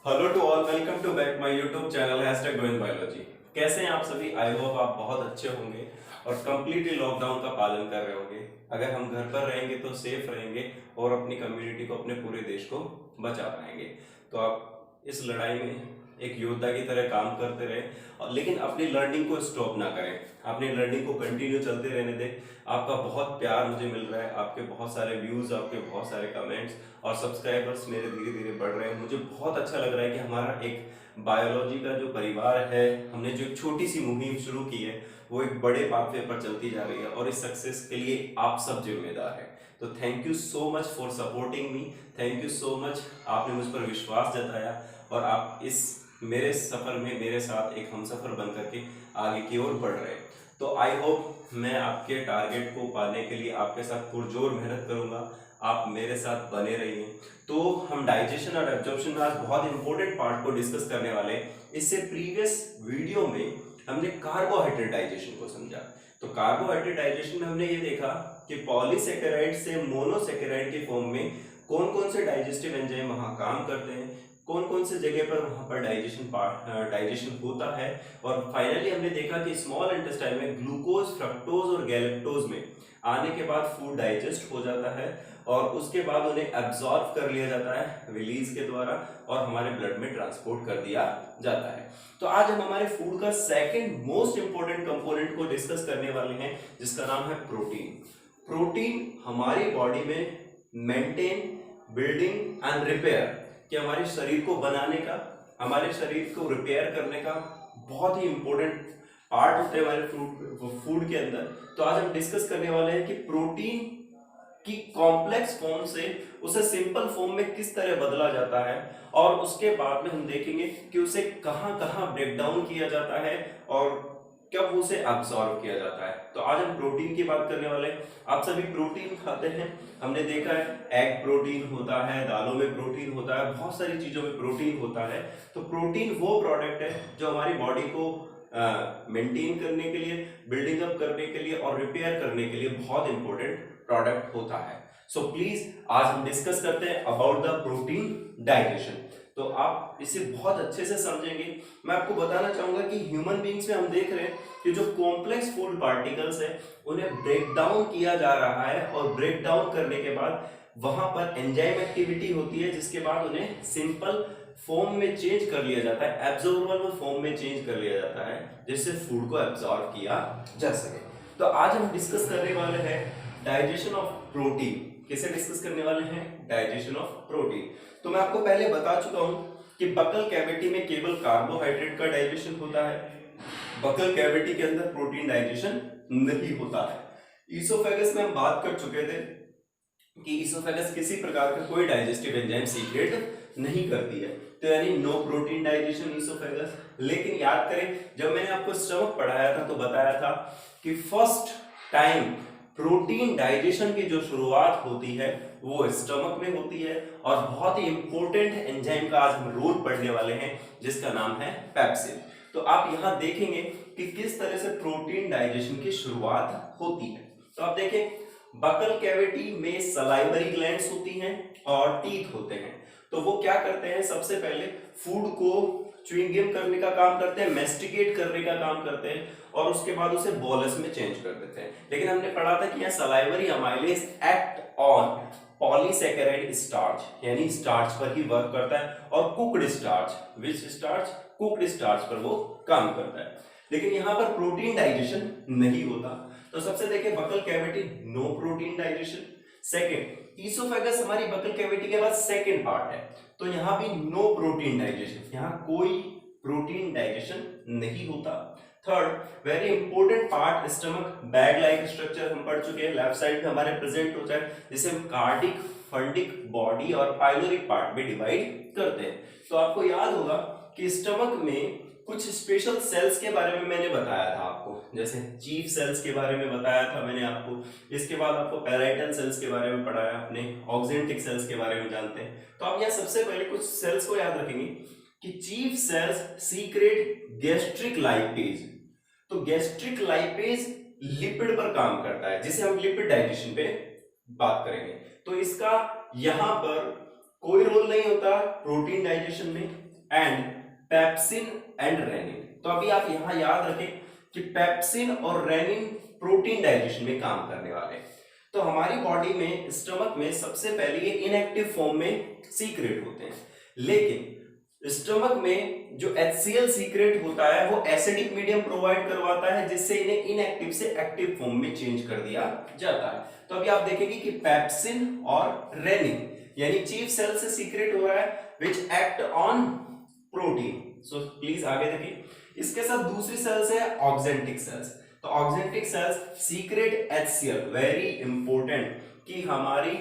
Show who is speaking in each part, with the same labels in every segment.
Speaker 1: Hello to all, welcome to back my YouTube channel Govind biology. कैसे हैं आप सभी? आई होप आप बहुत अच्छे होंगे और कंप्लीटली लॉकडाउन का पालन कर रहे होंगे। अगर हम घर पर रहेंगे तो सेफ रहेंगे और अपनी कम्युनिटी को, अपने पूरे देश को बचा पाएंगे। तो आप इस लड़ाई में एक योद्धा की तरह काम करते रहे और लेकिन अपनी लर्निंग को स्टॉप ना करें, अपनी लर्निंग को कंटिन्यू चलते रहने दें। आपका बहुत प्यार मुझे मिल रहा है, आपके बहुत सारे व्यूज, आपके बहुत सारे कमेंट्स और सब्सक्राइबर्स मेरे धीरे धीरे बढ़ रहे हैं। मुझे बहुत अच्छा लग रहा है कि हमारा एक बायोलॉजी का जो परिवार है, हमने जो एक छोटी सी मुहिम शुरू की है वो एक बड़े पाथवे पर चलती जा रही है और इस सक्सेस के लिए आप सब जिम्मेदार हैं। तो thank you so much for supporting me, thank you so much. आपने मुझ पर विश्वास जताया और आप इस मेरे सफर में मेरे साथ एक हमसफर बन करके आगे की ओर बढ़ रहे हैं। तो आई होप मैं आपके टारगेट को पाने के लिए आपके साथ पुरजोर मेहनत करूंगा, आप मेरे साथ बने रहिए। तो हम डाइजेशन और एब्जॉर्प्शन में आज बहुत इंपॉर्टेंट पार्ट को डिस्कस करने वाले हैं। इससे प्रीवियस वीडियो में हमने कार्बोहाइड्रेट डाइजेशन को समझा। तो कार्बोहाइड्रेट डाइजेशन में हमने ये देखा कि पॉलीसेकेराइड से मोनोसेकेराइड के फॉर्म में कौन कौन से डाइजेस्टिव एंजाइम वहां काम करते हैं, कौन कौन से जगह पर वहां पर डाइजेशन होता है। और फाइनली हमने देखा कि स्मॉल इंटेस्टाइन में ग्लूकोज, फ्रक्टोज और गैलेक्टोज में आने के बाद फूड डाइजेस्ट हो जाता है और उसके बाद उन्हें एब्जॉर्ब कर लिया जाता है रिलीज के द्वारा और हमारे ब्लड में ट्रांसपोर्ट कर दिया जाता है। तो आज हम हमारे फूड का सेकंड मोस्ट इंपॉर्टेंट कंपोनेंट को डिस्कस करने वाले हैं, जिसका नाम है प्रोटीन। प्रोटीन हमारी बॉडी में मेंटेन, बिल्डिंग एंड रिपेयर, कि हमारे शरीर को बनाने का, हमारे शरीर को रिपेयर करने का बहुत ही इंपॉर्टेंट पार्ट होते हैं हमारे फूड के अंदर। तो आज हम डिस्कस करने वाले हैं कि प्रोटीन की कॉम्प्लेक्स फॉर्म से उसे सिंपल फॉर्म में किस तरह बदला जाता है और उसके बाद में हम देखेंगे कि उसे कहां कहां ब्रेक डाउन किया जाता है और कब उसे एब्सॉर्ब किया जाता है। तो आज हम प्रोटीन की बात करने वाले हैं। आप सभी प्रोटीन खाते हैं, हमने देखा है एग प्रोटीन होता है, दालों में प्रोटीन होता है, बहुत सारी चीजों में प्रोटीन होता है। तो प्रोटीन वो प्रोडक्ट है जो हमारी बॉडी को मेंटेन करने के लिए, बिल्डिंग अप करने के लिए और रिपेयर करने के लिए बहुत इंपॉर्टेंट प्रोडक्ट होता है। सो प्लीज आज हम डिस्कस करते हैं अबाउट द प्रोटीन डाइजेशन। तो आप इसे बहुत अच्छे से समझेंगे। मैं आपको बताना चाहूंगा कि ह्यूमन बींग्स में हम देख रहे हैं कि जो कॉम्प्लेक्स फूड पार्टिकल्स है उन्हें ब्रेक डाउन किया जा रहा है और ब्रेक डाउन करने के बाद वहां पर एंजाइम एक्टिविटी होती है, जिसके बाद उन्हें सिंपल फॉर्म में चेंज कर लिया जाता है, एब्जॉर्बेबल फॉर्म में चेंज कर लिया जाता है, जिससे फूड को एब्जॉर्ब किया जा सके। तो आज हम डिस्कस करने वाले हैं डाइजेशन ऑफ प्रोटीन। किसे डिस्कस करने वाले हैं? Digestion of protein. तो मैं आपको पहले बता चुका हूं कि बकल कैविटी में केवल कार्बोहाइड्रेट का डाइजेशन होता है, बकल कैविटी के अंदर प्रोटीन डाइजेशन नहीं होता है। ईसोफेगस में हम बात कर चुके थे कि ईसोफेगस किसी प्रकार का कोई डाइजेस्टिव एंजाइम सीक्रेट नहीं करती है, तो यानी नो प्रोटीन डाइजेशन ईसोफेगस। लेकिन याद करें, जब मैंने आपको स्टमक पढ़ाया था तो बताया था कि फर्स्ट टाइम प्रोटीन डाइजेशन की जो शुरुआत होती है वो स्टमक में होती है और बहुत ही इंपॉर्टेंट एंजाइम का आज हम रोल पढ़ने वाले हैं, जिसका नाम है पेप्सिन। तो आप यहां देखेंगे कि किस तरह से प्रोटीन डाइजेशन की शुरुआत होती है। तो आप देखें, बकल कैविटी में सलाइवरी ग्लैंड्स होती हैं और टीथ होते हैं। तो वो क्या करते हैं, सबसे पहले फूड को च्युइंग गम करने का काम करते हैं, मेस्टिकेट करने का काम करते हैं और उसके बाद उसे बोलस में चेंज कर देते हैं। लेकिन हमने पढ़ा था कि यहाँ salivary amylase act on polysaccharide starch, यानी स्टार्च पर ही वर्क करता है और कुक्ड स्टार्च, विच स्टार्च, कुक्ड स्टार्च पर वो काम करता है। लेकिन यहाँ पर प्रोटीन डाइजेशन नहीं होता। तो सबसे देखिए, buccal cavity no protein digestion. Second, oesophagus हमारी बकल कैविटी के बाद सेकेंड पार्ट है, तो यहां भी नो प्रोटीन डाइजेशन, यहां कोई प्रोटीन डाइजेशन नहीं होता। Third, very important part stomach, bag like structure हम पढ़ चुके हैं, लेफ्ट साइड में हमारे प्रेजेंट होता है, जिसे हम कार्डिक, फंडिक बॉडी और पाइलोरिक पार्ट में डिवाइड करते हैं। तो आपको याद होगा कि स्टमक में कुछ स्पेशल सेल्स के बारे में मैंने बताया था आपको, जैसे चीफ सेल्स के बारे में बताया था मैंने आपको। इसके बाद आपको पैराइटल सेल्स के बारे में पढ़ाया, अपने ऑक्जेंटिक सेल्स के बारे में जानते हैं। तो आप यहाँ सबसे पहले कुछ सेल्स को याद रखेंगे कि chief cells secret gastric lipase. तो गैस्ट्रिक लाइपेज लिपिड पर काम करता है, जिसे हम लिपिड डाइजेशन पे बात करेंगे। तो इसका यहां पर कोई रोल नहीं होता प्रोटीन डाइजेशन में। And pepsin and rennin. तो अभी आप यहां याद रखें कि पेप्सिन और रेनिन प्रोटीन डाइजेशन में काम करने वाले हैं। तो हमारी बॉडी में स्टमक में सबसे पहले ये इनएक्टिव फॉर्म में सीक्रेट होते हैं, लेकिन स्टमक में जो HCl सीक्रेट होता है वो एसिडिक मीडियम प्रोवाइड करवाता है, जिससे इन्हें इनएक्टिव से एक्टिव फॉर्म में चेंज कर दिया जाता है। तो अभी आप देखेंगे कि पेप्सिन और रेनिन यानी चीफ सेल से सीक्रेट हो रहा है which act on protein. So please आगे देखिए, इसके साथ दूसरी सेल्स है ऑक्जेंटिक सेल्स। तो oxyntic cells secret HCl, very important कि हमारी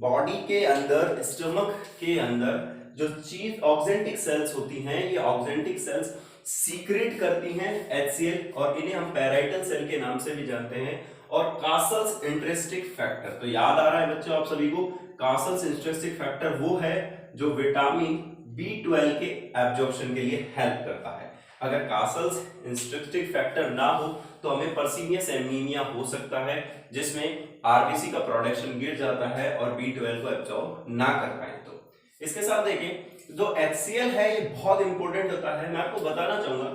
Speaker 1: बॉडी के अंदर स्टमक के अंदर जो चीफ ऑक्जेंटिक सेल्स होती हैं, ये ऑक्जेंटिक सेल्स सीक्रेट करती हैं HCl और इन्हें हम पैराइटल सेल के नाम से भी जानते हैं। और कासल्स इंट्रिंसिक फैक्टर, तो याद आ रहा है बच्चों आप सभी को, कासल्स इंट्रिंसिक फैक्टर वो है जो विटामिन B12 के एब्जॉर्प्शन के लिए हेल्प करता है। अगर कासल्स इंट्रिंसिक फैक्टर ना हो तो हमें परसीनियस एनीमिया हो सकता है, जिसमें आरबीसी का प्रोडक्शन गिर जाता है और B12 को एब्जॉर्ब ना कर पाए। तो इसके साथ देखिए जो HCl है ये बहुत इंपॉर्टेंट होता है। मैं आपको बताना चाहूंगा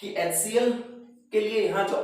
Speaker 1: कि HCl के लिए यहाँ जो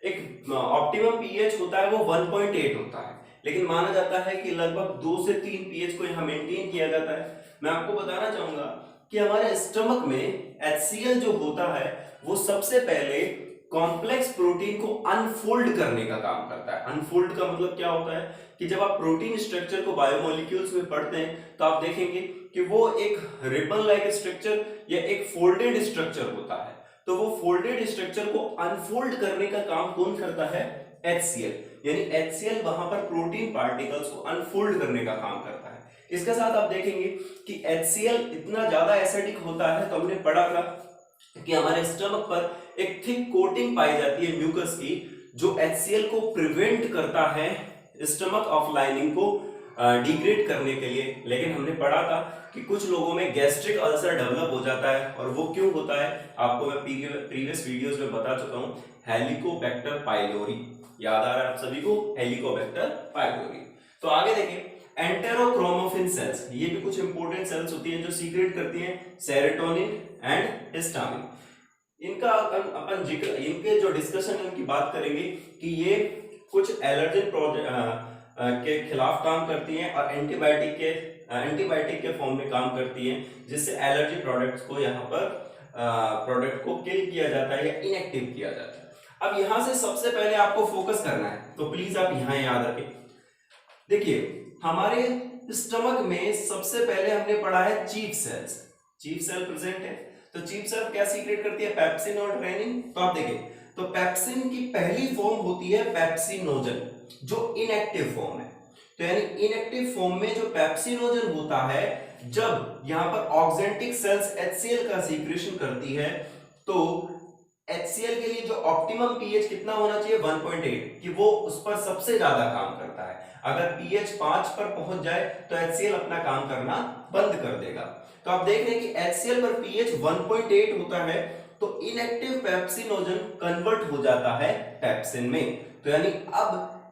Speaker 1: एक ऑप्टिमम पीएच होता है वो 1.8 होता है, लेकिन माना जाता है कि लगभग 2 से 3 पीएच को यहाँ मेंटेन किया जाता है। मैं आपको बताना चाहूंगा कि हमारे स्टमक में HCl जो होता है वो सबसे पहले कॉम्प्लेक्स प्रोटीन को अनफोल्ड करने का काम करता है। अनफोल्ड का मतलब क्या होता है कि जब आप प्रोटीन स्ट्रक्चर को बायोमोलिक्यूल्स में पढ़ते हैं तो आप देखेंगे कि वो एक रिबन लाइक स्ट्रक्चर या एक फोल्डेड स्ट्रक्चर होता है। तो वो फोल्डेड स्ट्रक्चर को अनफोल्ड करने का काम कौन करता है? HCl। यानी HCl वहां पर प्रोटीन पार्टिकल्स को अनफोल्ड करने का काम करता है। इसके साथ आप देखेंगे कि HCl इतना ज्यादा एसिडिक होता है, तो हमने पढ़ा था कि हमारे स्टमक पर एक थिक कोटिंग पाई जाती है म्यूकस की, जो HCl को प्रिवेंट करता है स्टमक ऑफ लाइनिंग को डिग्रेड करने के लिए। लेकिन हमने पढ़ा था कि कुछ लोगों में गैस्ट्रिक अल्सर डेवलप हो जाता है, और वो क्यों होता है आपको मैं प्रीवियस वीडियोस में बता चुका हूं, हेलिकोबैक्टर पाइलोरी। याद आ रहा है आप सभी को, हेलिकोबैक्टर पाइलोरी। तो आगे देखिए एंटेरोक्रोमोफिन सेल्स, ये भी कुछ इंपॉर्टेंट सेल्स होती हैं जो सीक्रेट करती हैं सेरोटोनिन एंड हिस्टामिन। इनका अपन जिक्र, इनके जो डिस्कशन है उनकी बात करेंगे कि ये कुछ एलर्जन के खिलाफ काम करती हैं और एंटीबायोटिक के फॉर्म में काम करती हैं, जिससे एलर्जी प्रोडक्ट्स को यहाँ पर प्रोडक्ट को किल किया जाता है या इनएक्टिव किया जाता है। अब यहाँ से सबसे पहले आपको फोकस करना है, तो प्लीज आप यहाँ याद रखें। देखिए हमारे स्टमक में सबसे पहले हमने पढ़ा है chief cells. Chief cell present है, तो चीफ सेल क्या सीक्रेट करती है? पेप्सिन और रेनिन। तो आप देखिए, तो पेप्सिन की पहली फॉर्म होती है पेप्सिनोजन, जो इनएक्टिव फॉर्म है। तो यानी इनएक्टिव फॉर्म में जो पेप्सिनोजन होता है, जब यहां पर ऑक्जेंटिक सेल्स HCl का सीक्रेशन करती है, तो HCl के लिए जो ऑप्टिमम पीएच कितना होना चाहिए? 1.8, कि वो उस पर सबसे ज्यादा काम करता है। अगर पीएच 5 पर पहुंच जाए तो HCl अपना काम करना बंद कर देगा। तो आप देख रहे हैं कि HCl पर पीएच 1.8 होता है, तो इनएक्टिव पेप्सिनोजन कन्वर्ट हो जाता है पेप्सिन में। तो यानी अब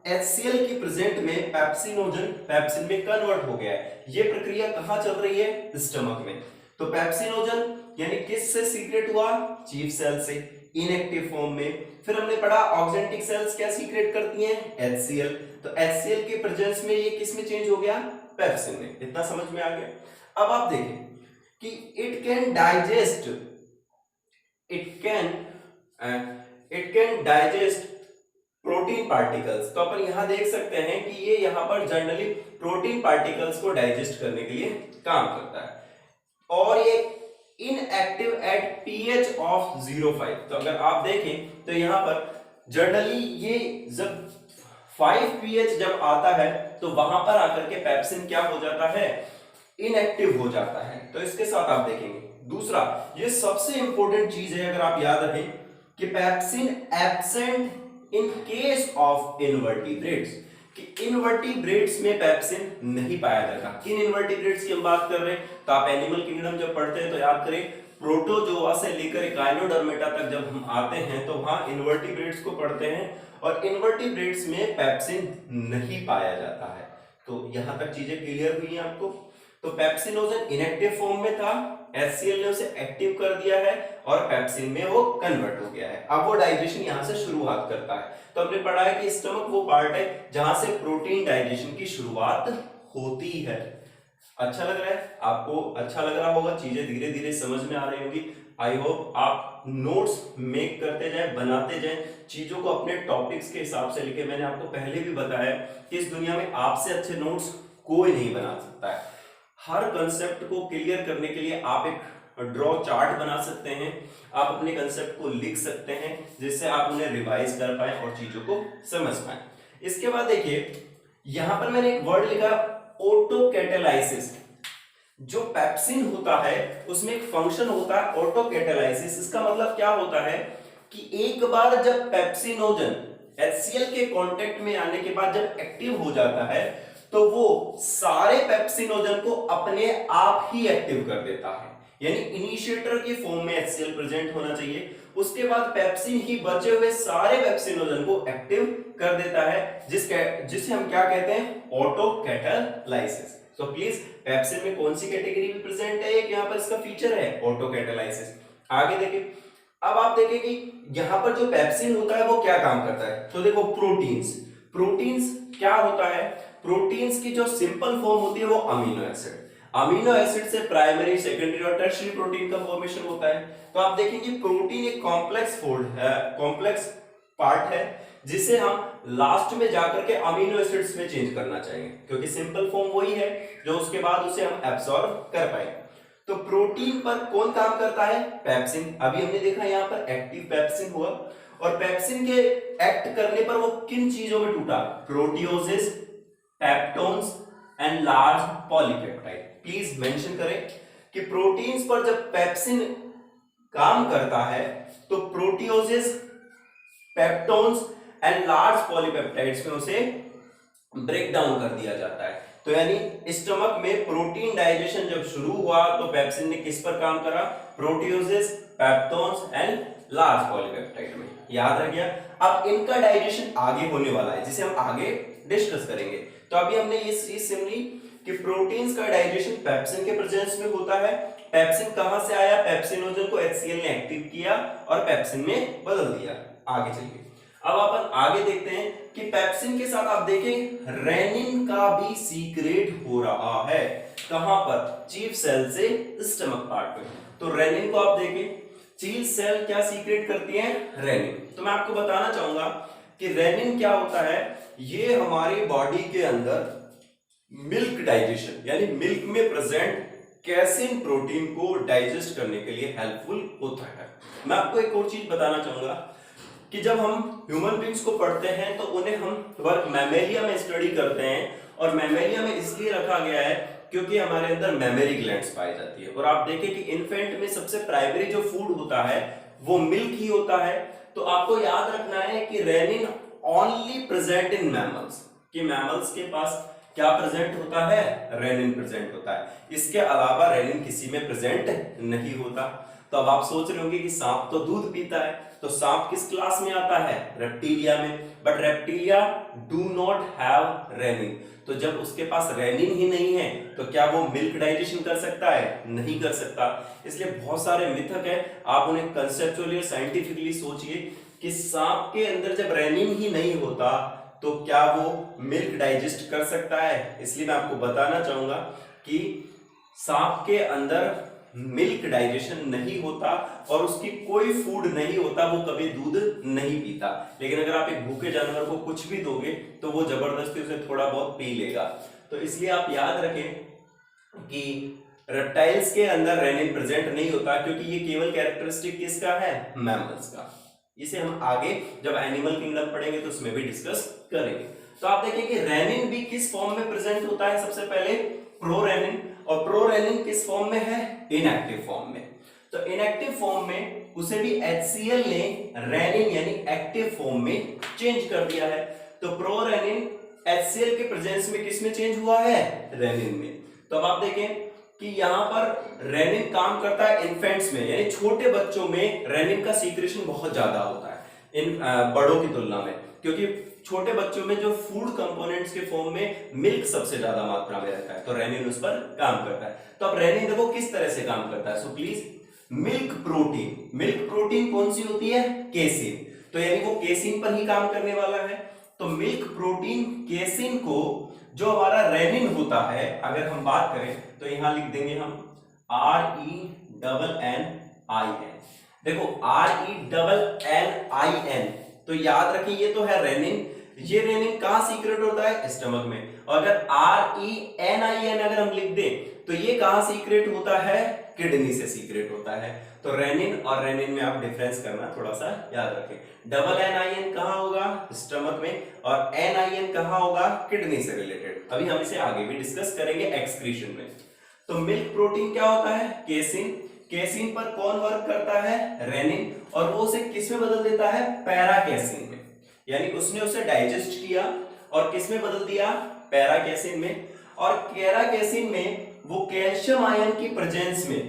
Speaker 1: HCl की प्रेजेंट में पेप्सिनोजन पेप्सिन में कन्वर्ट हो गया है। ये प्रक्रिया कहां चल रही है? स्टमक में। तो पेप्सिनोजन यानी किस से सीक्रेट हुआ? चीफ सेल से, इनएक्टिव फॉर्म में। फिर हमने पढ़ा ऑक्जेंटिक सेल्स क्या सीक्रेट करती हैं? HCl। तो HCl के प्रेजेंस में ये किस में चेंज हो गया? पेप्सिन में। इतना समझ में आ गया। अब आप देखें कि it can digest protein particles. तो अपन यहां देख सकते हैं कि ये यहां पर जनरली प्रोटीन पार्टिकल्स को डाइजेस्ट करने के लिए काम करता है, और ये इनएक्टिव एट पीएच ऑफ 0.5। तो अगर आप देखें तो यहां पर जनरली ये जब 5 पीएच जब आता है तो वहां पर आकर के पेप्सिन क्या हो जाता है? इनएक्टिव हो जाता है। तो इसके साथ आप देखेंगे दूसरा, ये सबसे इंपॉर्टेंट चीज है, अगर आप याद रखें कि pepsin absent in case of invertebrates, कि इनवर्टिब्रेट्स में पेप्सिन नहीं पाया जाता। किन इनवर्टिब्रेट्स की हम बात कर रहे हैं? तो आप एनिमल किंगडम जब पढ़ते हैं तो याद करें, प्रोटोजोआ से लेकर गायनोडर्मेटा तक जब हम आते हैं तो वहां इनवर्टिब्रेट्स को पढ़ते हैं, और इनवर्टिब्रेट्स में पेप्सिन नहीं पाया जाता है। तो यहां तक चीजें क्लियर हुई हैं आपको। तो पेप्सिनोजन इनएक्टिव फॉर्म में था, HCl ने उसे एक्टिव कर दिया है और पेप्सिन में वो कन्वर्ट हो गया है। अब वो डाइजेशन यहां से शुरुआत करता है। तो हमने पढ़ा है कि स्टमक वो पार्ट है जहां से प्रोटीन डाइजेशन की शुरुआत होती है। अच्छा लग रहा है आपको? अच्छा लग रहा होगा, चीजें धीरे धीरे समझ में आ रही होगी। आई होप आप नोट्स मेक करते जाए, बनाते जाए, चीजों को अपने टॉपिक्स के हिसाब से लिखे। मैंने आपको पहले भी बताया कि इस दुनिया में आपसे अच्छे नोट्स कोई नहीं बना सकता है। हर कंसेप्ट को क्लियर करने के लिए आप एक ड्रॉ चार्ट बना सकते हैं, आप अपने कंसेप्ट को लिख सकते हैं जिससे आप उन्हें रिवाइज कर पाए और चीजों को समझ पाए। इसके बाद देखिए यहां पर मैंने एक वर्ड लिखा, ऑटो कैटालाइसिस। जो पेप्सिन होता है उसमें एक फंक्शन होता है ऑटो कैटालाइसिस। इसका मतलब क्या होता है कि एक बार जब पेप्सिनोजन HCl के कांटेक्ट में आने के बाद जब एक्टिव हो जाता है तो वो सारे पेप्सिनोजन को अपने आप ही एक्टिव कर देता है। यानी इनिशिएटर की फॉर्म में HCl प्रेजेंट होना चाहिए, उसके बाद पेप्सिन ही बचे हुए सारे पेप्सिनोजन को एक्टिव कर देता है, जिसे हम क्या कहते हैं, ऑटो कैटालाइसिस। तो प्लीज पेप्सिन में कौन सी कैटेगरी में प्रेजेंट है, एक यहाँ पर इसका फीचर है ऑटो कैटालाइसिस। आगे देखिए, अब आप देखें कि यहां पर जो पेप्सिन होता है वो क्या काम करता है। तो देखो प्रोटीन्स क्या होता है, प्रोटीन्स की जो सिंपल फॉर्म होती है वो अमीनो एसिड। अमीनो एसिड से प्राइमरी, सेकेंडरी और टर्शियरी प्रोटीन का फॉर्मेशन होता है। तो आप देखेंगे प्रोटीन एक कॉम्प्लेक्स पार्ट है जिसे हम लास्ट में जाकर के अमीनो एसिड्स में चेंज करना चाहेंगे, क्योंकि सिंपल फॉर्म वही है जो उसके बाद उसे हम एब्सॉर्ब कर पाएंगे। तो प्रोटीन पर कौन काम करता है, पेप्सिन। अभी हमने देखा यहाँ पर एक्टिव पेप्सिन हुआ, और पेप्सिन के एक्ट करने पर वो किन चीजों में टूटा, proteoses, peptones and large polypeptide. Please mention करें कि प्रोटीन्स पर जब पेप्सिन काम करता है तो प्रोटियोसिस, पेप्टोन्स एंड लार्ज पॉलीपेप्टाइड्स में उसे ब्रेक डाउन कर दिया जाता है। तो यानी स्टमक में प्रोटीन डाइजेशन जब शुरू हुआ तो पेप्सिन ने किस पर काम करा, प्रोटियोसिस, पेप्टोन्स एंड लार्ज पॉलीपेप्टाइड में। याद रख गया। अब इनका डाइजेशन आगे होने वाला है जिसे हम आगे डिस्कस करेंगे। तो अभी हमने ये चीज समझी कि प्रोटीन्स का डाइजेशन पेप्सिन के प्रेजेंस में होता है। पेप्सिन कहां से आया, पेप्सिनोजन को HCl ने एक्टिव किया और पेप्सिन में बदल दिया। आगे चलिए, अब अपन आगे देखते हैं कि पेप्सिन के साथ आप देखें रेनिन का भी सीक्रेट हो रहा है। कहां पर, चीफ सेल से स्टमक पार्ट में। तो रेनिन को आप देखें, चीफ सेल क्या सीक्रेट करती है, रेनिन। तो मैं आपको बताना चाहूंगा कि रेनिन क्या होता है, ये हमारी बॉडी के अंदर मिल्क डाइजेशन यानी मिल्क में प्रेजेंट कैसिन प्रोटीन को डाइजेस्ट करने के लिए हेल्पफुल होता है। मैं आपको एक और चीज बताना चाहूंगा कि जब हम ह्यूमन बींग्स को पढ़ते हैं तो उन्हें हम वर्क मैमेलिया में स्टडी करते हैं, और मैमेलिया में इसलिए रखा गया है क्योंकि हमारे अंदर मेमोरी ग्लैंड्स पाई जाती है। और आप देखें कि इन्फेंट में सबसे प्राइमरी जो फूड होता है वो मिल्क ही होता है। तो आपको याद रखना है कि rennin only present in mammals, कि मैमल्स के पास क्या प्रेजेंट होता है, रेनिन प्रेजेंट होता है। इसके अलावा रेनिन किसी में प्रेजेंट नहीं होता। तो अब आप सोच रहे होंगे कि सांप तो दूध पीता है, तो सांप किस क्लास में आता है, रेप्टिलिया में। But reptilia do not have rennin. तो जब उसके पास रेनिन ही नहीं है तो क्या वो मिल्क डाइजेशन कर सकता है, नहीं कर सकता। इसलिए बहुत सारे मिथक है, आप उन्हें कंसेप्चुअली और साइंटिफिकली सोचिए कि सांप के अंदर जब रेनिन ही नहीं होता तो क्या वो मिल्क डाइजेस्ट कर सकता है। इसलिए मैं आपको बताना चाहूंगा कि सांप के अंदर मिल्क डाइजेशन नहीं होता और उसकी कोई फूड नहीं होता, वो कभी दूध नहीं पीता। लेकिन अगर आप एक भूखे जानवर को कुछ भी दोगे तो वो जबरदस्ती उसे थोड़ा बहुत पी लेगा। तो इसलिए आप याद रखें कि रेप्टाइल्स के अंदर रेनिन प्रेजेंट नहीं होता, क्योंकि ये केवल कैरेक्टरिस्टिक किसका है, मैमल्स का। इसे हम आगे जब एनिमल किंगडम पढ़ेंगे तो उसमें भी डिस्कस करेंगे। तो आप देखें कि रेनिन भी किस फॉर्म में प्रेजेंट होता है, सबसे पहले प्रोरेनिन। और प्रोरेनिन किस फॉर्म में है, इनएक्टिव फॉर्म में। तो इनएक्टिव फॉर्म में उसे भी HCl ने रेनिन यानी एक्टिव फॉर्म में चेंज कर दिया है। तो प्रोरेनिन HCl के प्रेजेंस में किस में चेंज हुआ है, रेनिन में। तो अब आप देखें कि यहां पर रेनिन काम करता है इन्फेंट्स में, यानी छोटे बच्चों में रेनिन का सीक्रेशन बहुत ज्यादा होता है इन बड़ों की तुलना में, क्योंकि छोटे बच्चों में जो फूड कंपोनेंट्स के फॉर्म में मिल्क सबसे ज्यादा मात्रा में रहता है, तो रेनिन उस पर काम करता है। तो अब रेनिन देखो किस तरह से काम करता है। सो प्लीज, मिल्क प्रोटीन कौन सी होती है? केसिन। तो यानी वो केसिन पर ही काम करने वाला है। तो मिल्क प्रोटीन केसिन को जो हमारा रेनिन होता है, अगर हम बात करें तो यहां लिख देंगे हम RENNIN। देखो RENNIN, तो याद रखिए ये तो है रेनिन। ये रेनिन कहां सीक्रेट होता है? स्टमक में। और अगर RENIN अगर हम लिख दें तो ये कहां सीक्रेट होता है? किडनी से सीक्रेट होता है। तो रेनिन और रेनिन में आप डिफरेंस करना थोड़ा सा याद रखें। NIN कहां होगा? स्टमक में। और NIN कहां होगा? किडनी से रिलेटेड। अभी हम इसे आगे भी डिस्कस करेंगे एक्सक्रीशन में। तो मिल्क प्रोटीन क्या होता है? केसिन। केसिन पर कौन वर्क करता है? रेनिन। और वो उसे किस में बदल देता है? पैराकेसिन में। यानी उसने उसे डाइजेस्ट किया और किस में बदल दिया? पैराकेसिन में। और पैराकेसिन में वो कैल्शियम आयन की प्रेजेंस में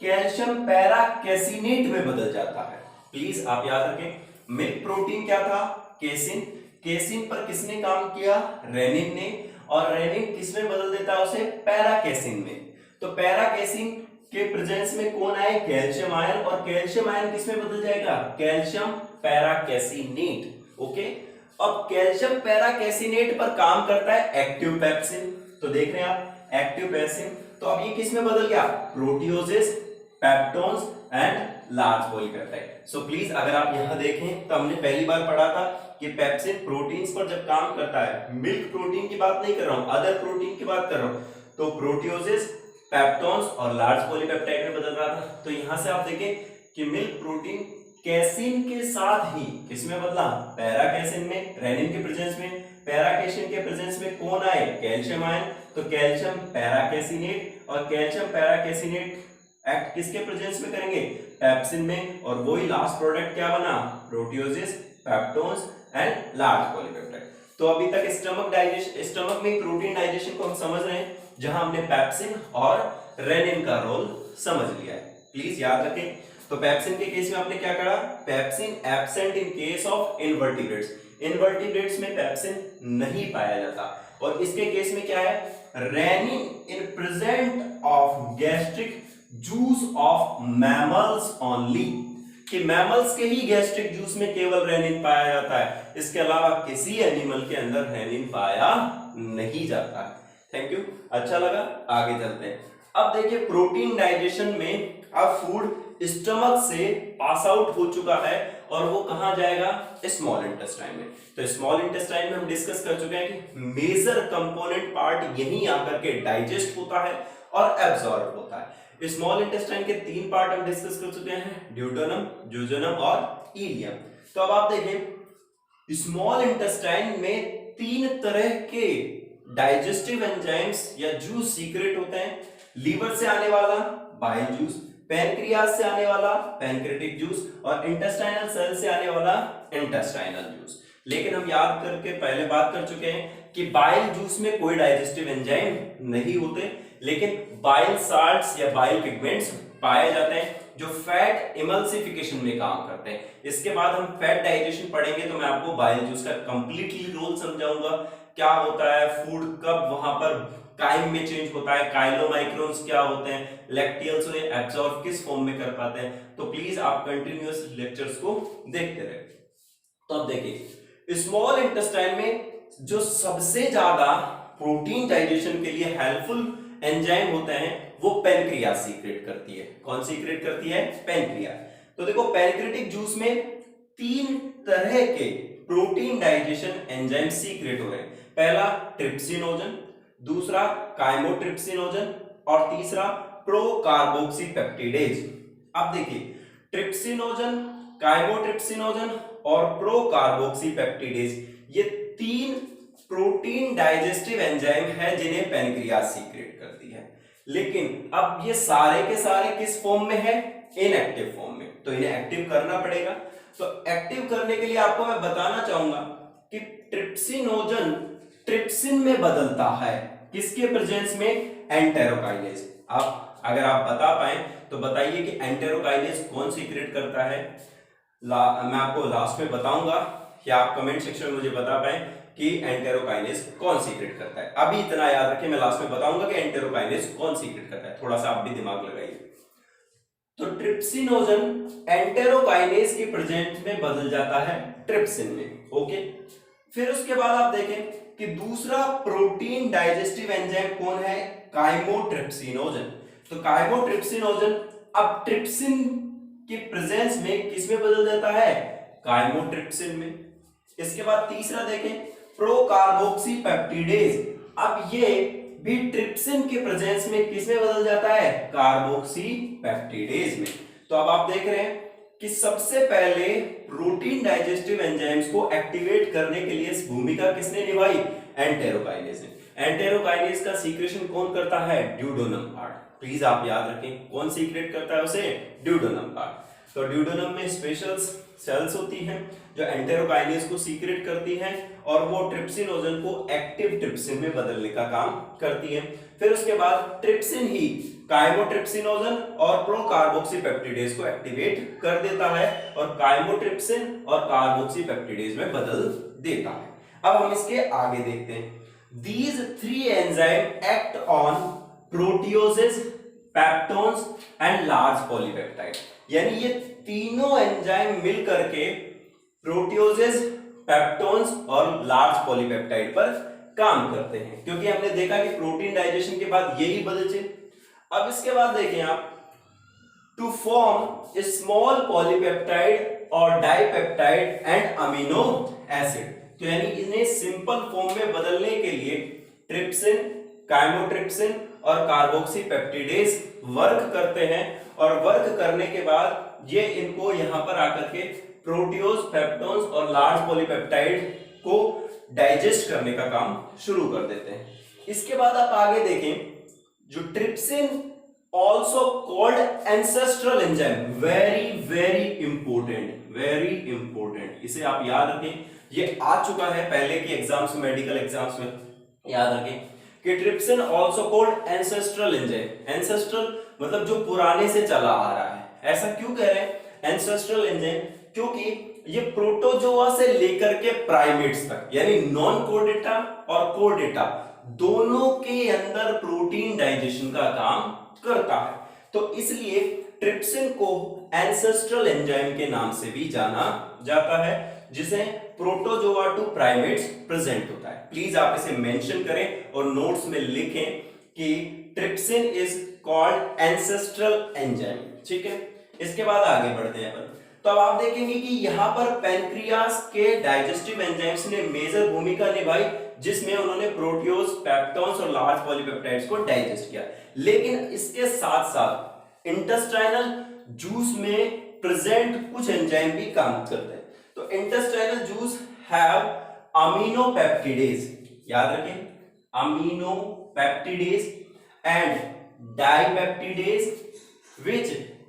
Speaker 1: कैल्शियम पैराकेसिनेट में बदल जाता है। प्लीज आप याद रखें, मिल्क प्रोटीन क्या था? केसिन। केसिन पर किसने काम किया? रेनिन ने। और रेनिन किस में बदल देता है उसे? पैराकेसिन में। तो पैराकेसिन के प्रेजेंस में कौन आए? Calcium ion. और कैल्शियम आयन किस में बदल जाएगा? कैल्शियम पैराकेसिनेट। ओके। अब कैल्शियम पैराकेसिनेट पर काम करता है एक्टिव पेप्सिन। तो देख रहे हैं आप, एक्टिव पेप्सिन। तो अब ये किस में बदल गया? Proteoses, peptones and large polypeptide. So please अगर आप यहां देखें तो हमने पहली बार पढ़ा था कि पेप्सिन प्रोटीन्स पर जब काम करता है, मिल्क प्रोटीन की बात नहीं कर रहा हूं, अदर प्रोटीन की बात कर रहा हूं, तो प्रोटियोजेस, पेप्टोन्स और लार्ज पॉलीपेप्टाइड में बदल रहा था। तो यहां से आप देखें कि मिल्क प्रोटीन कैसिन के साथ ही किसमें बदला? पैराकेसिन में, रेनिन के प्रेजेंस में। पैराकेसिन के प्रेजेंस में कौन आए? Calcium ion. तो कैल्शियम पैराकेसिनेट। और कैल्शियम पैराकेसिनेट एक्ट किसके प्रेजेंस में करेंगे? पेप्सिन में। और वही लास्ट प्रोडक्ट क्या बना? Proteoses, peptones and large polypeptide. तो अभी तक स्टमक में प्रोटीन डाइजेशन को हम समझ रहे हैं, जहां हमने पेप्सिन और रेनिन का रोल समझ लिया है। प्लीज याद रखें। तो पेप्सिन के केस में आपने क्या करा? Pepsin absent in case of invertebrates. Invertebrates में पेप्सिन नहीं पाया जाता। और इसके केस में क्या है? Rennin in present of gastric juice of mammals only, कि मैमल्स के ही गैस्ट्रिक जूस में केवल रेनिन पाया जाता है, इसके अलावा किसी एनिमल के अंदर रेनिन पाया नहीं जाता है। थैंक यू, अच्छा लगा, आगे चलते हैं। अब देखिए प्रोटीन डाइजेशन में अब फूड स्टमक से पास आउट हो चुका है और वो कहां जाएगा? स्मॉल इंटेस्टाइन में। तो स्मॉल इंटेस्टाइन में हम डिस्कस कर चुके हैं कि मेजर कंपोनेंट पार्ट यहीं आकर के डाइजेस्ट होता है और एब्सॉर्ब होता है। स्मॉल इंटेस्टाइन के 3 पार्ट हम डिस्कस कर चुके हैं, ड्यूडेनम, जुजोनम और इलियम। तो अब आप देखें स्मॉल इंटेस्टाइन में 3 तरह के डाइजेस्टिव एंजाइम्स या जूस सीक्रेट होते हैं। लीवर से आने वाला बाइल जूस, पैनक्रियाज से आने वाला पैनक्रेटिक जूस और इंटेस्टाइनल सेल से आने वाला इंटेस्टाइनल जूस। लेकिन हम याद करके पहले बात कर चुके हैं कि बाइल जूस में कोई डाइजेस्टिव एंजाइम नहीं होते, लेकिन बाइल साल्ट्स या बाइल पिगमेंट्स पाए जाते हैं जो फैट इमल्सिफिकेशन में काम करते हैं। इसके बाद हम फैट डाइजेशन पढ़ेंगे तो मैं आपको बाइल जूस का कंप्लीटली रोल समझाऊंगा, क्या होता है, फूड कब वहां पर काइम में चेंज होता है, काइलोमाइक्रोन्स क्या होते हैं, लैक्टियल्स उन्हें एब्सॉर्ब किस फॉर्म में कर पाते हैं। तो प्लीज आप कंटिन्यूअस लेक्चर्स को देखते रहे। तो अब देखिए स्मॉल इंटेस्टाइन में जो सबसे ज्यादा प्रोटीन डाइजेशन के लिए हेल्पफुल एंजाइम होते हैं वो पैनक्रियाज सीक्रेट करती है। कौन सीक्रेट करती है? पैनक्रियाज। तो देखो पैनक्रेटिक जूस में 3 तरह के प्रोटीन डाइजेशन एंजाइम सीक्रेट हो रहे हैं। पहला ट्रिप्सिनोजन, दूसरा काइमोट्रिप्सिनोजन और तीसरा प्रोकार्बोक्सीपेप्टिडेज। अब देखिए ट्रिप्सिनोजन, काइमोट्रिप्सिनोजन और प्रोकार्बोक्सीपेप्टिडेज ये 3 प्रोटीन डाइजेस्टिव एंजाइम है जिन्हें पैनक्रियाज सीक्रेट करती है। लेकिन अब ये सारे के सारे किस फॉर्म में है? इनएक्टिव फॉर्म में। तो इन्हें एक्टिव करना पड़ेगा। तो एक्टिव करने के लिए आपको मैं बताना चाहूंगा कि ट्रिप्सिनोजन ट्रिप्सिन में बदलता है, किसके प्रेजेंस में? एंटेरोकाइनेज। अब अगर आप बता पाए तो बताइए कि एंटेरोकाइनेज कौन सीक्रेट करता है? मैं आपको लास्ट में बताऊंगा। क्या आप कमेंट सेक्शन में मुझे बता पाए कि एंटेरोकाइनेज कौन सीक्रेट करता है? अभी इतना याद रखें, मैं लास्ट में बताऊंगा कि एंटेरोकाइनेज कौन सीक्रेट करता है, थोड़ा सा आप भी दिमाग लगाइए। तो ट्रिप्सिनोजन एंटेरोकाइनेज के प्रेजेंट में बदल जाता है ट्रिप्सिन में। ओके, फिर उसके बाद आप देखें कि दूसरा प्रोटीन डाइजेस्टिव एंजाइम कौन है? काइमोट्रिप्सिनोजन। तो काइमोट्रिप्सिनोजन अब ट्रिप्सिन के प्रेजेंस में किस में बदल जाता है? काइमोट्रिप्सिन में। इसके बाद तीसरा देखें, प्रोकार्बोक्सी पेप्टिडेज, अब ये भी ट्रिप्सिन के प्रेजेंस में किस में बदल जाता है? कार्बोक्सी पेप्टिडेज में। तो अब आप देख रहे हैं कि सबसे पहले प्रोटीन डाइजेस्टिव एंजाइम्स को एक्टिवेट करने के लिए भूमिका किसने निभाई? एंटेरोकाइनेज ने। एंटेरोकाइनेज का सीक्रेशन कौन करता है? Duodenum part. प्लीज आप याद रखें, कौन सीक्रेट करता है उसे? Duodenum part. तो ड्यूडेनम में स्पेशल सेल्स होती हैं जो एंटेरोकाइनेज को सीक्रेट करती हैं और वो ट्रिप्सिनोजन को एक्टिव ट्रिप्सिन में बदलने का काम करती है। फिर उसके बाद ट्रिप्सिन ही काइमोट्रिप्सिनोजन और प्रोकार्बोक्सी पेप्टिडेज को एक्टिवेट कर देता है और काइमोट्रिप्सिन और कार्बोक्सी पेप्टिडेज में बदल देता है। अब हम इसके आगे देखते हैं। These three enzymes act on proteases, peptones and large polypeptide। यानी ये तीनों एंजाइम मिल करके प्रोटियोजेस, पेप्टोन्स और लार्ज पॉलीपेप्टाइड पर काम करते हैं, क्योंकि हमने देखा कि प्रोटीन डाइजेशन के बाद यही बदलचे। अब इसके बाद देखें आप, टू फॉर्म स्मॉल पॉलीपेप्टाइड और डाइपेप्टाइड एंड अमीनो एसिड। तो यानी इन्हें सिंपल फॉर्म में बदलने के लिए ट्रिप्सिन, काइमोट्रिप्सिन और कार्बोक्सी पेप्टिडेज वर्क करते हैं और वर्क करने के बाद ये इनको यहां पर आकर के प्रोटियोज, पेप्टोन्स और लार्ज पॉलीपेप्टाइड को डाइजेस्ट करने का काम शुरू कर देते हैं। इसके बाद आप आगे देखें, जो trypsin also called ancestral enzyme, very important, इसे आप याद रखें, ये आ चुका है पहले के एग्जाम्स में, मेडिकल एग्जाम्स में। याद रखें कि trypsin also called ancestral enzyme, ancestral मतलब जो पुराने से चला आ रहा है। ऐसा क्यों कह रहे हैं एंसेस्ट्रल एंजाइम? क्योंकि ये प्रोटोजोआ से लेकर के प्राइमेट्स तक यानी नॉन कोर्डेटा और कोर्डेटा दोनों के अंदर प्रोटीन डाइजेशन का काम करता है। तो इसलिए ट्रिप्सिन को एंसेस्ट्रल एंजाइम के नाम से भी जाना जाता है, जिसे प्रोटोजोआ टू प्राइमेट्स प्रेजेंट होता है। प्लीज आप इसे मेंशन करें और नोट्स में लिखें कि trypsin is called ancestral enzyme. ठीक है, इसके बाद आगे बढ़ते हैं अपन। तो अब आप देखेंगे कि यहां पर पैनक्रियास के डाइजेस्टिव एंजाइम्स ने मेजर भूमिका निभाई, जिसमें उन्होंने प्रोटियोज, पेप्टोन्स और लार्ज पॉलीपेप्टाइड्स को डाइजेस्ट किया। लेकिन इसके साथ साथ इंटेस्टाइनल जूस में प्रेजेंट कुछ एंजाइम भी काम करते हैं। तो इंटेस्टाइनल जूस हैव अमीनोपेप्टिडेज, याद रखें, aminopeptidase and dipeptidase which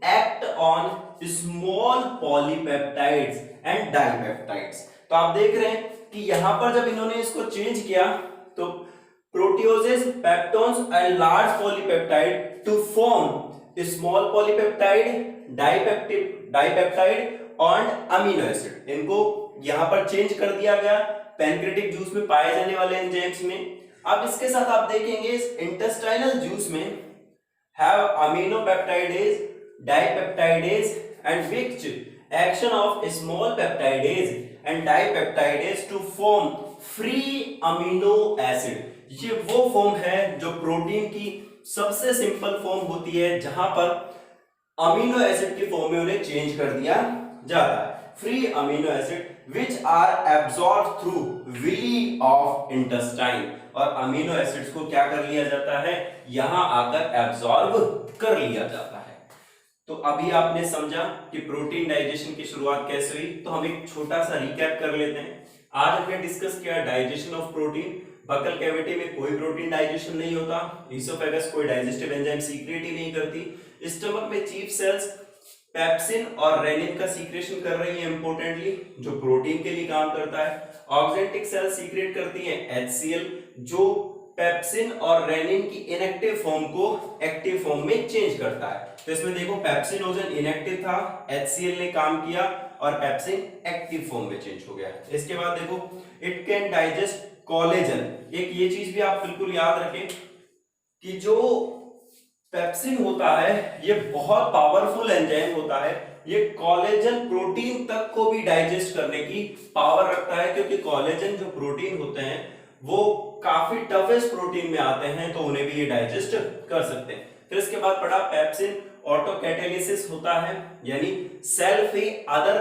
Speaker 1: act on small polypeptides and dipeptides. तो आप देख रहे हैं कि यहां पर जब इन्होंने इसको चेंज किया तो proteoses, peptones and large polypeptide to form small polypeptide, dipeptide और अमीनो एसिड, इनको यहां पर चेंज कर दिया गया पैनक्रियाटिक जूस में पाए जाने वाले एंजाइम्स में। अब इसके साथ आप देखेंगे इस इंटेस्टाइनल जूस में have aminopeptidase, dipeptidase and which action of small peptidase and dipeptidase to form free amino acid. ये वो फॉर्म है जो प्रोटीन की सबसे सिंपल फॉर्म होती है, जहां पर अमीनो एसिड की फॉर्म में उन्हें चेंज कर दिया जाता है। Free amino acid which are absorb through villi of intestine, और अमीनो एसिड्स को क्या कर लिया जाता है? यहां आकर एब्सॉर्ब कर लिया जाता है। तो अभी आपने समझा कि प्रोटीन डाइजेशन की शुरुआत कैसे हुई। तो हम एक छोटा सा रिकैप कर लेते हैं। आज हमने डिस्कस किया digestion of protein. Buccal cavity में कोई प्रोटीन डाइजेशन नहीं होता, ईसोफेगस कोई डाइजेस्टिव एंजाइम सीक्रेट ही नहीं करती, स्टमक में चीफ सेल्स पेप्सिन और रेनिन का सीक्रेशन कर रही है इंपोर्टेंटली, जो प्रोटीन के लिए काम करता है। ऑक्जेंटिक सेल सीक्रेट करती है HCl, जो पेप्सिन और रेनिन की इनएक्टिव फॉर्म को एक्टिव फॉर्म में चेंज करता है। तो इसमें देखो पेप्सिनोजन इनएक्टिव था, HCl ने काम किया और पेप्सिन एक्टिव फॉर्म में चेंज हो गया। इसके बाद देखो इट कैन डाइजेस्ट कोलेजन। एक ये चीज भी आप बिल्कुल याद रखें कि जो पेप्सिन होता है ये बहुत पावरफुल एंजाइम होता है, ये कोलेजन प्रोटीन तक को भी डाइजेस्ट करने की पावर रखता है, क्योंकि कोलेजन जो प्रोटीन होते हैं वो काफी टफेस्ट प्रोटीन में आते हैं, तो उन्हें भी ये डाइजेस्ट कर सकते हैं। फिर इसके बाद पढ़ा पेप्सिन ऑटोकैटालिसिस होता है, यानी सेल्फ ही अदर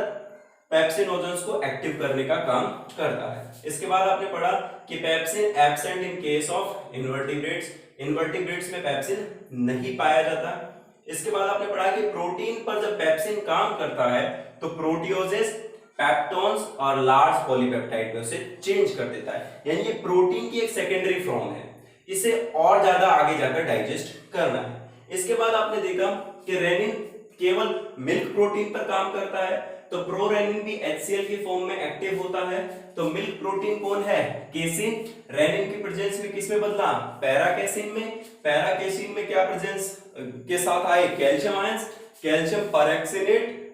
Speaker 1: पेप्सिनोजेंस को एक्टिव करने का काम करता है। इसके बाद आपने पढ़ा कि pepsin absent in case of invertebrates, invertebrates में पेप्सिन नहीं पाया जाता। इसके बाद आपने पढ़ा कि प्रोटीन पर जब पेप्सिन काम करता है तो प्रोटियोजेस पेप्टोन्स और लार्ज पॉलीपेप्टाइड में उसे चेंज कर देता है, यानी ये प्रोटीन की एक सेकेंडरी फॉर्म है, इसे और ज्यादा आगे जाकर डाइजेस्ट करना है। इसके बाद आपने देखा कि रेनिन केवल मिल्क प्रोटीन पर काम करता है, तो प्रोरेनिन भी HCl की फॉर्म में एक्टिव होता है। तो मिल्क प्रोटीन कौन है? केसिन। रेनिन की प्रेजेंस में किस में बदला? पैराकेसिन में। पैराकेसिन में क्या प्रेजेंस के साथ आए? कैल्शियम आयंस, कैल्शियम परऑक्सीनेट।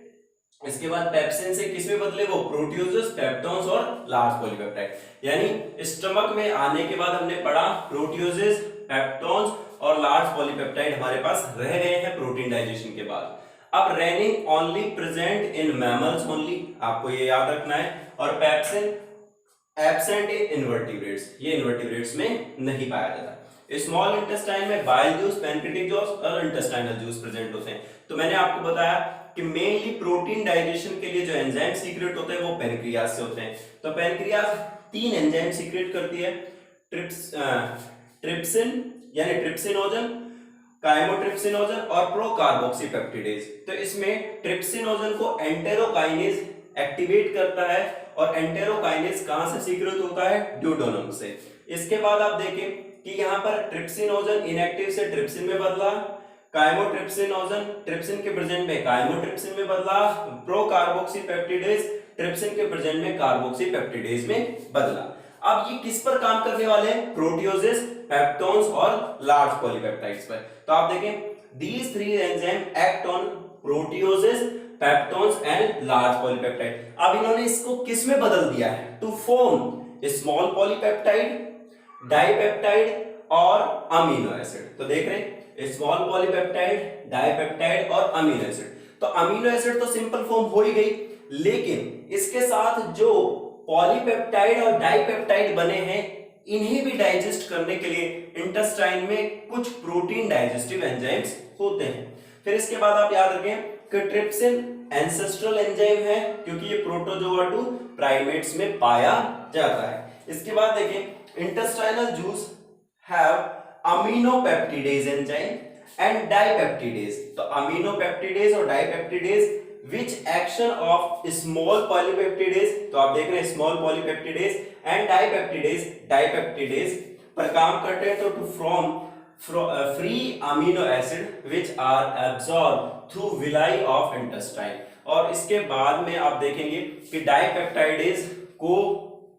Speaker 1: इसके बाद पेप्सिन से किस में बदले? वो प्रोटियोजेस, पेप्टोन्स और लार्ज पॉलीपेप्टाइड। यानी स्टमक में आने के बाद हमने पढ़ा प्रोटियोजेस, पेप्टोन्स और लार्ज पॉलीपेप्टाइड हमारे पास रह गए हैं प्रोटीन डाइजेशन के बाद। अब rennin only present in mammals only, आपको ये याद रखना है, और पेप्सिन एब्सेंट इन इनवर्टिब्रेट्स, ये इनवर्टिब्रेट्स में नहीं पाया जाता। स्मॉल इंटेस्टाइन में बाइल जूस, पैनक्रियाटिक जूस और इंटेस्टाइनल जूस प्रेजेंट होते हैं। तो मैंने आपको बताया कि मेनली प्रोटीन डाइजेशन के लिए जो एंजाइम सीक्रेट होते हैं वो पैनक्रियाज से होते हैं। तो पैनक्रियाज 3 एंजाइम सीक्रेट करती है, ट्रिप्सिन यानी ट्रिप्सिनोजन, काइमोट्रिप्सिनोजन और प्रोकार्बोक्सीपेप्टिडेज। तो इसमें ट्रिप्सिनोजन को एंटेरोकाइनेज एक्टिवेट करता है, और एंटेरोकाइनेज कहां से सीक्रेट होता है? ड्यूडेनम से। इसके बाद आप देखें कि यहां पर ट्रिप्सिनोजन इनएक्टिव से ट्रिप्सिन में बदला, काइमोट्रिप्सिनोजन ट्रिप्सिन के प्रेजेंट में काइमोट्रिप्सिन में बदला, प्रोकार्बोक्सीपेप्टिडेज ट्रिप्सिन के प्रेजेंट में कार्बोक्सीपेप्टिडेज में बदला। अब ये किस पर काम करने वाले हैं? प्रोटियोजेस, पेप्टोन्स और लार्ज पॉलीपेप्टाइड्स पर। तो आप देखें these 3 enzyme act on proteoses, peptones and large polypeptide. अब इन्होंने इसको किस में बदल दिया है? To form small polypeptide, dipeptide और अमीनो एसिड। तो देख रहे हैं स्मॉल पॉलीपेप्टाइड, डाइपेप्टाइड और अमीनो एसिड। तो अमीनो एसिड तो सिंपल फॉर्म हो ही गई, लेकिन इसके साथ जो पॉलीपेप्टाइड और डाइपेप्टाइड बने हैं इन्हें भी डाइजेस्ट करने के लिए इंटेस्टाइन में कुछ प्रोटीन डाइजेस्टिव एंजाइम्स होते हैं। फिर इसके बाद आप याद रखें कि ट्रिप्सिन एंसेस्ट्रल एंजाइम है, क्योंकि ये प्रोटोजोआ टू प्राइमेट्स में पाया जाता है। इसके बाद देखें intestinal juice have aminopeptidase enzyme and dipeptidase. तो अमीनोपेप्टिडेज और डाइपेप्टिडेज which action of small polypeptidase, तो आप देख रहे हैं स्मॉल पॉलीपेप्टिडेज एंड डाइपेप्टिडेज पर काम करते हैं, तो to from free amino acid which are absorb through villi of intestine. और इसके बाद में आप देखेंगे कि डाइपेप्टाइडेज को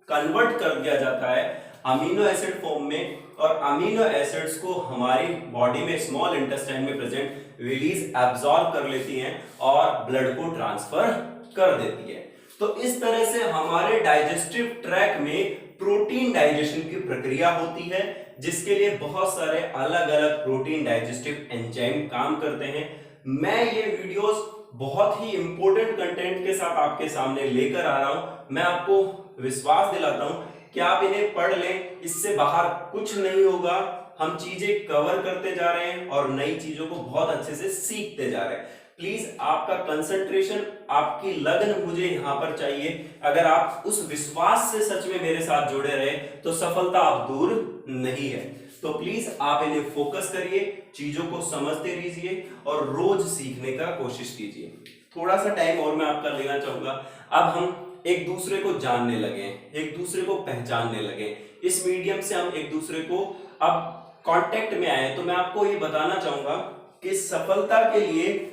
Speaker 1: कन्वर्ट कर दिया जाता है अमीनो एसिड फॉर्म में, और अमीनो एसिड्स को हमारी बॉडी में स्मॉल इंटेस्टाइन में प्रेजेंट रिलीज एब्सॉर्ब कर लेती हैं और ब्लड को ट्रांसफर कर देती है। तो इस तरह से हमारे डाइजेस्टिव ट्रैक में प्रोटीन डाइजेशन की प्रक्रिया होती है, जिसके लिए बहुत सारे अलग अलग प्रोटीन डाइजेस्टिव एंजाइम काम करते हैं। मैं ये वीडियोस बहुत ही इंपॉर्टेंट कंटेंट के साथ आपके सामने लेकर आ रहा हूं। मैं आपको विश्वास दिलाता हूं कि आप इन्हें पढ़ लें, इससे बाहर कुछ नहीं होगा। हम चीजें कवर करते जा रहे हैं और नई चीजों को बहुत अच्छे से सीखते जा रहे हैं। प्लीज आपका कंसंट्रेशन, आपकी लगन मुझे यहां पर चाहिए। अगर आप उस विश्वास से सच में मेरे साथ जुड़े रहे तो सफलता आप दूर नहीं है। तो प्लीज आप इन्हें फोकस करिए, चीजों को समझते रहिए और रोज सीखने का कोशिश कीजिए। थोड़ा सा टाइम और मैं आपका लेना चाहूंगा। अब हम एक दूसरे को जानने लगे, एक दूसरे को पहचानने लगे। इस मीडियम से हम एक दूसरे को अब कांटेक्ट में आए। तो मैं आपको ये बताना चाहूंगा कि सफलता के लिए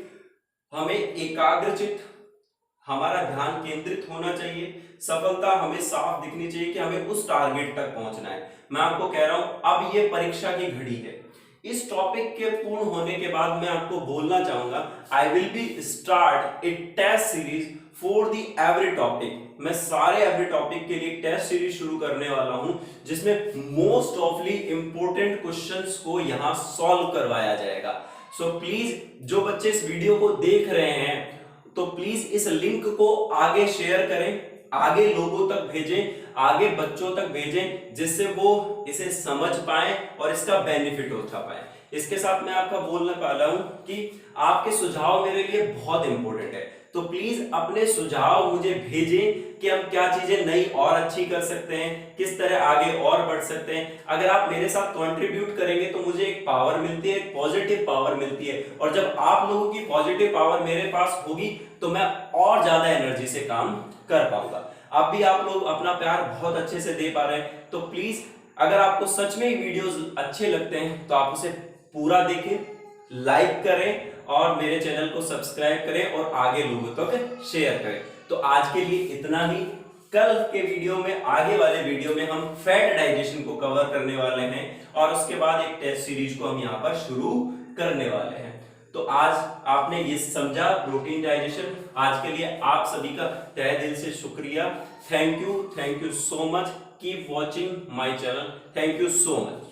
Speaker 1: हमें एकाग्रचित्त, हमारा ध्यान केंद्रित होना चाहिए। सफलता हमें साफ दिखनी चाहिए कि हमें उस टारगेट तक पहुंचना है। मैं आपको कह रहा हूं अब ये परीक्षा की घड़ी है, इस टॉपिक के पूर्ण होने के बाद मैं आपको बोलना चाहूंगा I will be start a test series for the every topic. मैं सारे एवरी टॉपिक के लिए टेस्ट सीरीज शुरू करने वाला हूं जिसमें मोस्ट ऑफली इंपॉर्टेंट क्वेश्चंस को यहां सॉल्व करवाया जाएगा। सो प्लीज जो बच्चे इस वीडियो को देख रहे हैं तो प्लीज इस लिंक को आगे शेयर करें, आगे लोगों तक भेजें, आगे बच्चों तक भेजें जिससे वो इसे समझ पाए और इसका बेनिफिट उठा पाए। इसके साथ मैं आपका बोलने वाला हूं कि आपके सुझाव मेरे लिए बहुत इंपॉर्टेंट है, तो प्लीज अपने सुझाव मुझे भेजें कि हम क्या चीजें नई और अच्छी कर सकते हैं, किस तरह आगे और बढ़ सकते हैं। अगर आप मेरे साथ कंट्रीब्यूट करेंगे तो मुझे एक पावर मिलती है, एक पॉजिटिव पावर मिलती है, और जब आप लोगों की पॉजिटिव पावर मेरे पास होगी तो मैं और ज्यादा एनर्जी से काम कर पाऊंगा। अब भी आप लोग अपना प्यार बहुत अच्छे से दे पा रहे हैं, तो प्लीज अगर आपको सच में वीडियोस अच्छे लगते हैं तो आप उसे पूरा देखें, लाइक करें और मेरे चैनल को सब्सक्राइब करें और आगे लोगों तक शेयर करें। तो आज के लिए इतना ही। कल के वीडियो में, आगे वाले वीडियो में हम फैट डाइजेशन को कवर करने वाले हैं और उसके बाद एक टेस्ट सीरीज को हम यहाँ पर शुरू करने वाले हैं। तो आज आपने ये समझा प्रोटीन डाइजेशन। आज के लिए आप सभी का तहे दिल से शुक्रिया। Thank you so much. Keep watching my channel. Thank you so much.